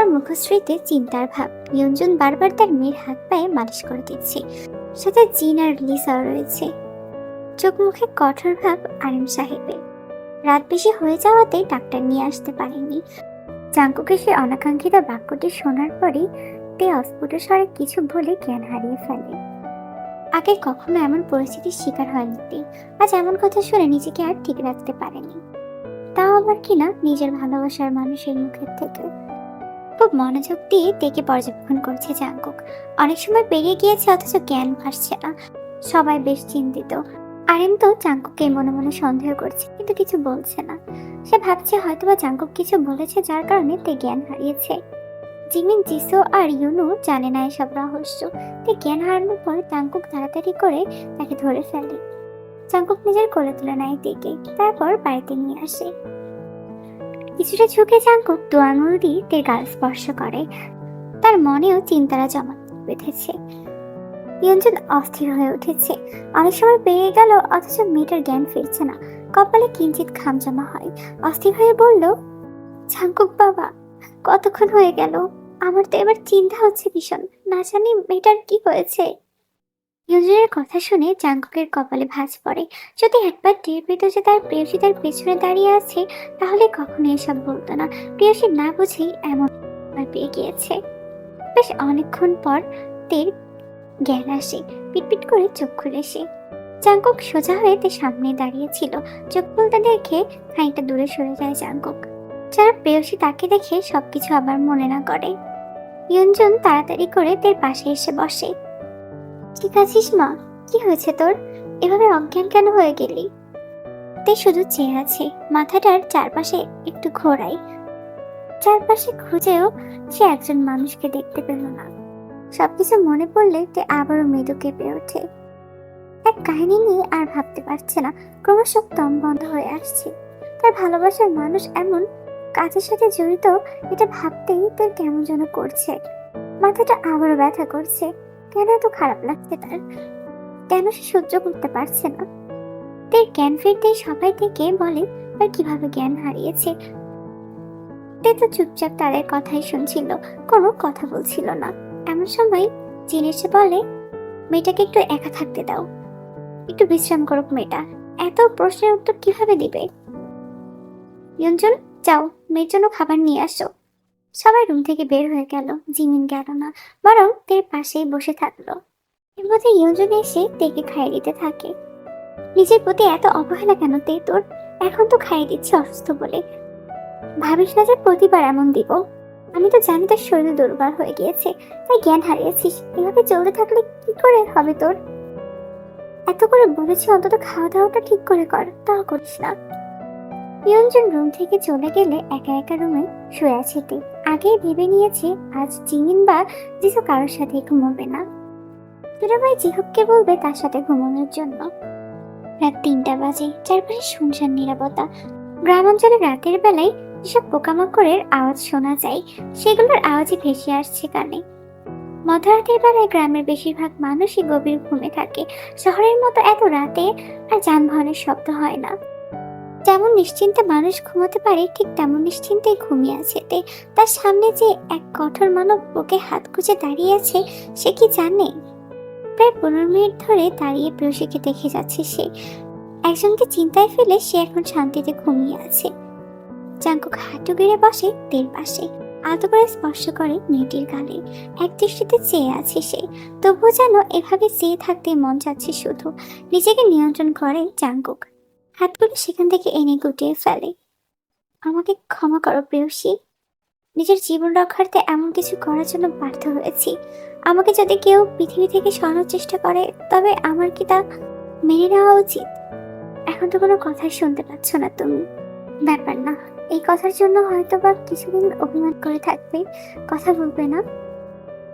তার মুখশ্রীতে চিন্তার ভাব। নিয়ঞ্জন বারবার তার মেয়ের হাত পায়ে মালিশ করে দিচ্ছে, সাথে জিন আর লিসাও রয়েছে। চোখ মুখে কঠোর ভাব আরিম সাহেবের। রাত বেশি হয়ে যাওয়াতে ডাক্তার নিয়ে আসতে পারেনি। জাঙ্কুকে সে অনাকাঙ্ক্ষিত বাক্যটি শোনার পরই তে অস্ফুট স্বরে কিছু বলে জ্ঞান হারিয়ে ফেলে। আগে কখনো এমন পরিস্থিতির শিকার হয়নি তে। আজ এমন কথা শুনে নিজেকে আর ঠিক রাখতে পারেনি, তাও আবার কিনা নিজের ভালোবাসার মানুষের মুখের থেকে। খুব মনোযোগ দিয়ে তেকে পর্যবেক্ষণ করছে জাঙ্কুক। অনেক সময় পেরিয়ে গিয়েছে অথচ জ্ঞান ভাসছে না। সবাই বেশ চিন্তিত। আরিম তো জাঙ্কুককে মনে মনে সন্দেহ করছে, কিন্তু কিছু বলছে না। সে ভাবছে হয়তোবা জাঙ্কুক কিছু বলেছে যার কারণে তে জ্ঞান হারিয়েছে। জিমিন, জিসো আর ইউনু জানে না এসব রহস্য। তে জ্ঞান হারানোর পর জাঙ্কুক তাড়াতাড়ি করে তাকে ধরে ফেলে। জাঙ্কুক নিজের কোলে তুলে নেয় তেকে, তারপর বাড়িতে নিয়ে আসে। কিছুটা ঝুঁকে জাঙ্কুক দু আঙুল দিয়ে তের গাল স্পর্শ করে। তার মনেও চিন্তারা জমা বেঁধেছে। নিয়ঞ্জন অস্থির হয়ে উঠেছে। অনেক সময় পেরিয়ে গেল অথচ মেয়েটার জ্ঞান ফিরছে না। কপালে কিঞ্চিত ঘাম জমা হয়। অস্থির হয়ে বলল, জাঙ্কুক বাবা, কতক্ষণ হয়ে গেল? আমার তো এবার চিন্তা হচ্ছে ভীষণ। না জানি মেয়েটার কি হয়েছে। নিয়ঞ্জনের কথা শুনে জাঙ্কুকের কপালে ভাঁজ পড়ে। যদি একবার টের পেত যে তার প্রেয়সী তার পেছনে দাঁড়িয়ে আছে, তাহলে কখনো এসব বলতো না। প্রেয়সী না বুঝেই এমন পেয়ে গিয়েছে। বেশ অনেকক্ষণ পর তের জ্ঞান আসে। পিটপিট করে চোখ খুলে সে। জাঙ্কুক সোজা হয়ে তার সামনে দাঁড়িয়েছিল। চোখ খুলতে দেখে খানিকটা দূরে সরে যায় জাঙ্কুক, যারা প্রেয়সী তাকে দেখে সবকিছু আবার মনে না করে। নিয়ঞ্জন তাড়াতাড়ি করে তের পাশে এসে বসে। ঠিক আছিস মা? কি হয়েছে তোর? এভাবে অজ্ঞান কেন হয়ে গেলি? তে শুধু চেয়ে আছে, মাথাটার চারপাশে একটু ঘোরায়। চারপাশে খুঁজেও সে একজন মানুষকে দেখতে পেল না। সবকিছু মনে পড়লে তে আবারও মৃদু কেঁপে ওঠে। এক কাহিনী নিয়ে আর ভাবতে পারছে না। ক্রমশ দম বন্ধ হয়ে আসছে। তার ভালোবাসার মানুষ এমন কাজের সাথে জড়িত, এটা ভাবতেই তার কেমন যেন করছে। মাথাটা আবারও ব্যথা করছে। কেন এত খারাপ লাগছে তার? কেন সে সহ্য করতে পারছে না? তার জ্ঞান ফিরতেই সবাই থেকে বলে আর কিভাবে জ্ঞান হারিয়েছে। তে তো চুপচাপ তাদের কথাই শুনছিল, কোনো কথা বলছিল না। এমন সময় জিন এসে বলে, মেয়েটাকে একটু একা থাকতে দাও, একটু বিশ্রাম করুক মেয়েটা। এত প্রশ্নের উত্তর কিভাবে দিবে? নিয়ঞ্জন, যাও মেয়ের জন্য খাবার নিয়ে আসো। সবাই রুম থেকে বের হয়ে গেল। জিমিন গেল না, বরং তের পাশেই বসে থাকলো। এর মধ্যে ইয়ঞ্জন এসে তেকে খাইয়ে দিতে থাকে। নিজের প্রতি এত অবহেলা কেন তে তোর? এখন তো খাইয়ে দিচ্ছে অসুস্থ বলে। ভাবিস না যে প্রতিবার এমন দিব। আমি তো জানি তোর শরীর দুর্বল হয়ে গিয়েছে, তাই জ্ঞান হারিয়েছিস। এভাবে চলতে থাকলে কি করে হবে তোর? এত করে বলেছি অন্তত খাওয়া দাওয়াটা ঠিক করে কর, তাও করিস না। নিরঞ্জন রুম থেকে চলে গেলে একা একা রুমে শুয়ে আছে তে। আগেই ভেবে নিয়েছে আজ জিমিন বা জিসু কারোর সাথে ঘুমোবে না। দুলাভাই জিহুককে বলবে তার সাথে ঘুমানোর জন্য। রাত ৩টা বাজে। চারপাশে শুনশান নীরবতা। গ্রাম অঞ্চলে রাতের বেলায় যেসব পোকামাকড়ের আওয়াজ শোনা যায়, সেগুলোর আওয়াজই ভেসে আসছে কানে। মধ্যরাতের বেলায় গ্রামের বেশিরভাগ মানুষই গভীর ঘুমে থাকে। শহরের মতো এত রাতে আর যানবাহনের শব্দ হয় না। যেমন নিশ্চিন্তে মানুষ ঘুমাতে পারে, ঠিক তেমন নিশ্চিন্তে ঘুমিয়ে আছে তে। তার সামনে যে এক কঠোর মানব বুকে হাত গুজে দাঁড়িয়ে আছে, সে কি জানে? প্রায় 15 মিনিট ধরে দাঁড়িয়ে প্রেয়সীকে দেখে যাচ্ছে সে। একজনকে চিন্তায় ফেলে সে এখন শান্তিতে ঘুমিয়ে আছে। জাঙ্কুক হাঁটু গেড়ে বসে তের পাশে, আলতো করে স্পর্শ করে মেয়েটির গালে। এক দৃষ্টিতে চেয়ে আছে সে, তবুও যেন এভাবে চেয়ে থাকতে মন চাচ্ছে শুধু। নিজেকে নিয়ন্ত্রণ করে জাঙ্কুক, হাতগুলো সেখান থেকে এনে গুটিয়ে ফেলে। আমাকে ক্ষমা করো প্রেয়সী, নিজের জীবন রক্ষার্থে এমন কিছু করার জন্য বাধ্য হয়েছি। আমাকে যদি কেউ পৃথিবী থেকে সরানোর চেষ্টা করে, তবে আমার কি তা মেনে নেওয়া উচিত? এখন তো কোনো কথাই শুনতে পাচ্ছ না তুমি। ব্যাপার না, এই কথার জন্য হয়তো বা কিছুদিন অভিমান করে থাকবে, কথা বলবে না।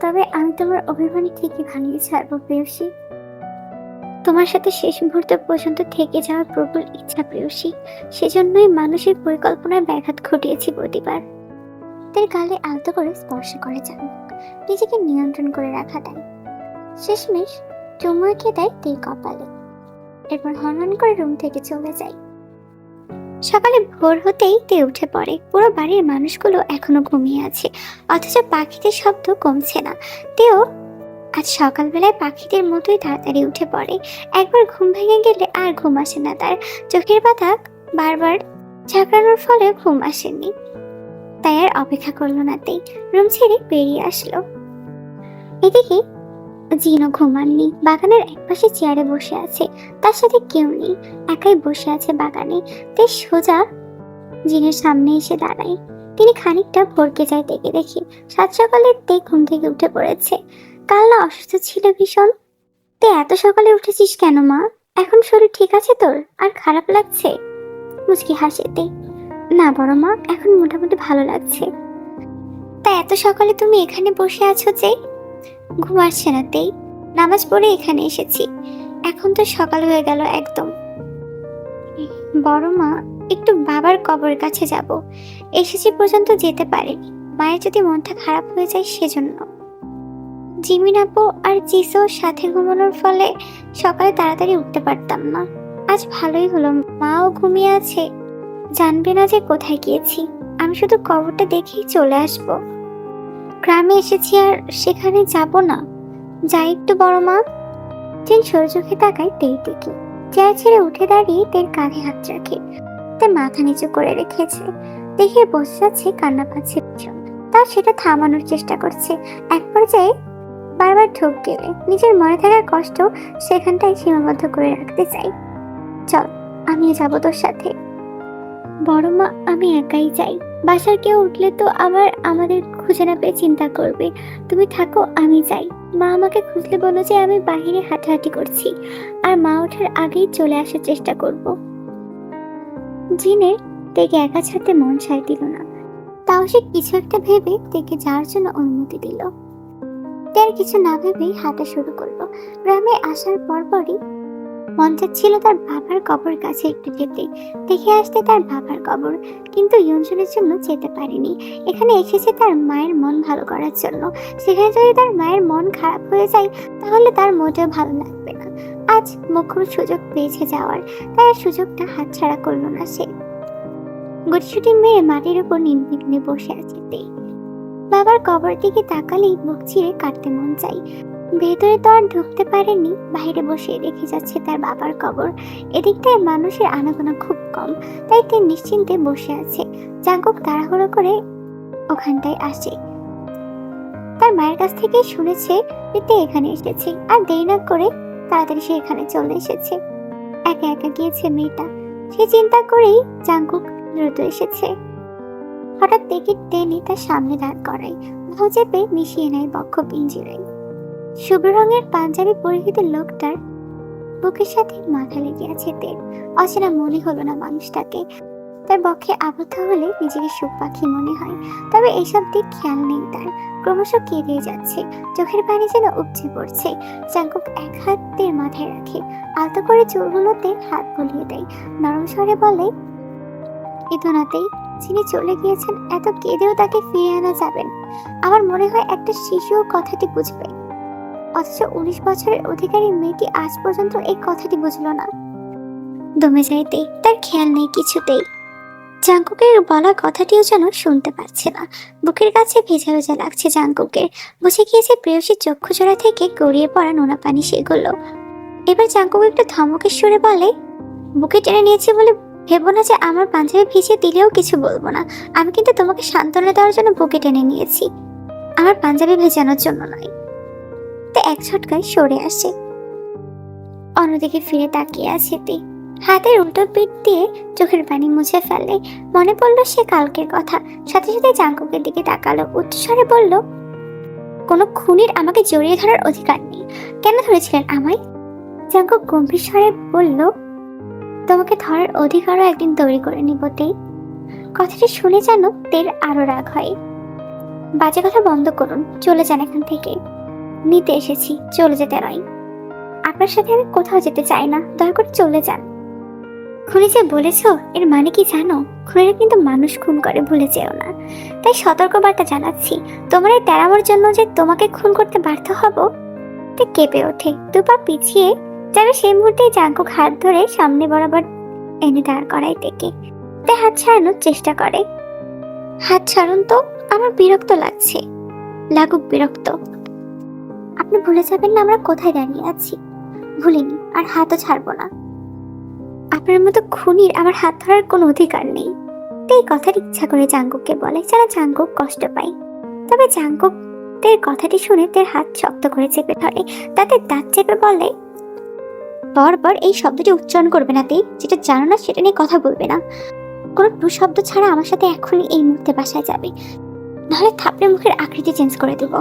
তবে আমি তোমার অভিমান ঠিকই ভাঙিয়ে ছাড়বো প্রেয়সী। তোমার সাথে শেষ মুহূর্ত পর্যন্ত থেকে যাওয়ার প্রবল ইচ্ছা প্রেয়সী। সেজন্যই মানুষের পরিকল্পনার ব্যাঘাত ঘটিয়েছি প্রতিবার। তার গালে আলতো করে স্পর্শ করে যান, নিজেকে নিয়ন্ত্রণ করে রাখা দেয়। শেষমেশ চুমু এঁকে দেয় তের কপালে। এরপর হনহন করে রুম থেকে চলে যায়। সকালে ভোর হতেই তে উঠে পড়ে। পুরো বাড়ির মানুষগুলো এখনো ঘুমিয়ে আছে, অথচ পাখিদের শব্দ কমছে না। তেও আজ সকালবেলায় পাখিদের মতোই তাড়াতাড়ি উঠে পড়ে। একবার ঘুম ভেঙে গেলে আর ঘুম আসে না তার। চোখের পাতা বারবার ঝাঁকড়ানোর ফলে ঘুম আসেনি, তাই আর অপেক্ষা করলো না। তেই রুম ছেড়ে বেরিয়ে আসলো। এদিকে জিনও ঘুমাননি, বাগানের একপাশে চেয়ারে বসে আছে। তার সাথে কেউ নেই, একাই বসে আছে বাগানে। তে সোজা জিনের সামনে এসে দাঁড়ায়। তিনি খানিকটা ভরকে যায় তেকে দেখে। সাত সকালে তে ঘুম থেকে উঠে পড়েছে। কাল না অসুস্থ ছিল ভীষণ? তে এত সকালে উঠেছিস কেন মা? এখন শরীর ঠিক আছে তোর? আর খারাপ লাগছে? মুচকি হাসে তে। না বড় মা, এখন মোটামুটি ভালো লাগছে। তা এত সকালে তুমি এখানে বসে আছো যে? ঘুম আসছে না তেই, নামাজ পড়ে এখানে এসেছি। এখন তো সকাল হয়ে গেল একদম। বড় মা, একটু বাবার কবরের কাছে যাব, এসেছি পর্যন্ত যেতে পারিনি। মায়ের যদি মনটা খারাপ হয়ে যায় সেজন্য। জিমিন আপু আর জিসোর সাথে ঘুমানোর ফলে সকালে তাড়াতাড়ি উঠতে পারতাম না। আজ ভালোই হলো, মাও ঘুমিয়ে আছে, জানবে না যে কোথায় গিয়েছি। আমি শুধু কবরটা দেখেই চলে আসব। গ্রামে এসেছি আর সেখানে যাব না? যাই একটু বড় মা। জিন সরে চোখে তাকায় তেই দিকে। চেয়ার ছেড়ে উঠে দাঁড়িয়ে তের কাঁধে হাত রাখে। তে মাথা নিচু করে রেখেছে, দেখে বসে যাচ্ছে, কান্না পাচ্ছে ভীষণ। তা সেটা থামানোর চেষ্টা করছে। এক পর্যায়ে বারবার ঢোক গেলে নিজের মনে থাকার কষ্ট সেখানটাই সীমাবদ্ধ করে রাখতে চাই। চল, আমিও যাবো তোর সাথে। বড় মা, আমি একাই যাই। বাসার কেউ উঠলে তো আবার আমাদের খুঁজে না পেয়ে চিন্তা করবে। তুমি থাকো, আমি যাই। মা আমাকে খুঁজলে বলো যে আমি বাহিরে হাঁটাহাঁটি করছি, আর মা ওঠার আগেই চলে আসার চেষ্টা করব। জিনের তেকে একা ছাড়তে মন সায় দিল না, তাও সে কিছু একটা ভেবে তেকে যাওয়ার জন্য অনুমতি দিল। তে আর কিছু না ভেবেই হাঁটা শুরু করলো। গ্রামে আসার পরপরই মন চাচ্ছিল তার বাবার কবর কাছে একটু যেতে, দেখে আসতে তার বাবার কবর। কিন্তু ইয়ঞ্জনের জন্য যেতে পারেনি। এখানে এসেছে তার মায়ের মন ভালো করার জন্য। সেখানে যদি তার মায়ের মন খারাপ হয়ে যায় তাহলে তার মোটেও ভালো লাগবে না। আজ মুখ্য সুযোগ পেয়েছে যাওয়ার, তাই আর সুযোগটা হাতছাড়া করলো না সে। গুটিসুটি মেরে মাটির উপর নির্বিঘ্নে বসে আছে তে। বাবার কবর দিকে তাকালেই বুক চিরে কাটতে মন চাই। ভেতরে তো আর ঢুকতে পারেনি, বাইরে বসে দেখে যাচ্ছে তার বাবার কবর। এদিকটায় মানুষের আনাগোনা খুব কম, তাই তে নিশ্চিন্তে বসে আছে। জাঙ্কুক তাড়াহুড়ো করে ওখানটায় আসে। তার মায়ের কাছ থেকে শুনেছে তে এখানে এসেছে, আর দেরি না করে তাড়াতাড়ি সে এখানে চলে এসেছে। একা একা গিয়েছে মেয়েটা, সে চিন্তা করেই জাঙ্কুক দ্রুত এসেছে। হঠাৎ দেখি টেনে তার সামনে দাঁড় করাই, ভাও চেপে মিশিয়ে নেয় বক্ষ পিঞ্জিরায়। শুভ্র রঙের পাঞ্জাবি পরিহিত লোকটার বুকের সাথে মাথা লেগে আছে তেল। অচেনা মনে হলো না মানুষটাকে। তার বক্ষে আবদ্ধ হলে নিজেকে সুখ পাখি মনে হয়, তবে এইসব দিক খেয়াল নেই তার। ক্রমশ কেঁদে যাচ্ছে, চোখের পানি যেন উপচে পড়ছে। জাঙ্কুক এক হাতের মাথায় রাখে, আলতো করে চুলগুলোতে হাত বুলিয়ে দেয়, নরম স্বরে বলে, ইতনাতেই যিনি চলে গিয়েছেন, এত কেঁদেও তাকে ফিরে আনা যাবে না। আমার মনে হয় একটা শিশুও কথাটি বুঝবে, অথচ 19 বছরের অধিকারী মেয়েটি আজ পর্যন্ত এই কথাটি বুঝলো না। দমে যাইতে তার খেয়াল নেই কিছুতেই। জাঙ্কুকের বলা কথাটিও যেন শুনতে পাচ্ছে না। বুকের কাছে ভেজা ভেজা লাগছে জাঙ্কুকের। বুঝে গিয়েছে প্রেয়সীর চক্ষুজোড়া থেকে গড়িয়ে পড়া নোনা পানি সেগুলো। এবার জাঙ্কুক একটু ধমকের সুরে বলে, বুকে টেনে নিয়েছে বলে ভেবো না যে আমার পাঞ্জাবি ভিজিয়ে দিলেও কিছু বলবো না। আমি কিন্তু তোমাকে সান্ত্বনা দেওয়ার জন্য বুকে টেনে নিয়েছি, আমার পাঞ্জাবি ভেজানোর জন্য নয়। তে এক ঝটকায় সরে আসে, অন্যদিকে ফিরে তাকিয়ে আছে তে। হাতের উল্টো পিঠ দিয়ে চোখের পানি মুছে ফেলে। মনে পড়লো সে কালকের কথা। সাথে সাথে জাঙ্কুকের দিকে তাকালো, উচ্চস্বরে বলল, কোনো খুনির আমাকে জড়িয়ে ধরার অধিকার নেই। কেন ধরেছিলেন আমায়? জাঙ্কুক গম্ভীর স্বরে বলল, তোমাকে ধরার অধিকারও একদিন তৈরি করে নিব তে। কথাটি শুনে যেন তের আরো রাগ হয়। বাজে কথা বন্ধ করুন, চলে যান এখান থেকে। নিতে এসেছি, চলে যেতে নয়। আপনার সাথে আমি কোথাও যেতে চাই না, দয়া করে চলে যান। খুনি যে বলেছ, এর মানে কি জানো? খুনিরা কিন্তু মানুষ খুন করে, ভুলে যেও না। তাই সতর্কবার্তা জানাচ্ছি, তোমার এই তেরামোর জন্য যে তোমাকে খুন করতে বাধ্য হব। তে কেঁপে ওঠে, দুপা পিছিয়ে যাবে সেই মুহূর্তে জাঙ্কুক হাত ধরে সামনে বরাবর এনে দাঁড় করাই থেকে। তে হাত ছাড়ানোর চেষ্টা করে। হাত ছাড়ুন তো, আমার বিরক্ত লাগছে। লাগুক বিরক্ত। আপনি ভুলে যাবেন না আমরা কোথায় দাঁড়িয়ে আছি? ভুলিনি, আর হাতও ছাড়বো না। আপনার মতো খুনির আমার হাত ধরার কোনো অধিকার নেই। এই কথাটি ইচ্ছা করে জাঙ্কুককে বলে, যেন জাঙ্কুক কষ্ট পায়। তবে জাঙ্কুক তের কথাটি শুনে তের হাত শক্ত করে চেপে ধরে, তাতে দাঁত চেপে বলে, পরপর এই শব্দটি উচ্চারণ করবে না তে, যেটা জানো না সেটা নিয়ে কথা বলবে না। কোনো টু শব্দ ছাড়া আমার সাথে এখনই এই মুহূর্তে বাসায় যাবে, নাহলে থাপড়ে মুখের আকৃতি চেঞ্জ করে দেবো।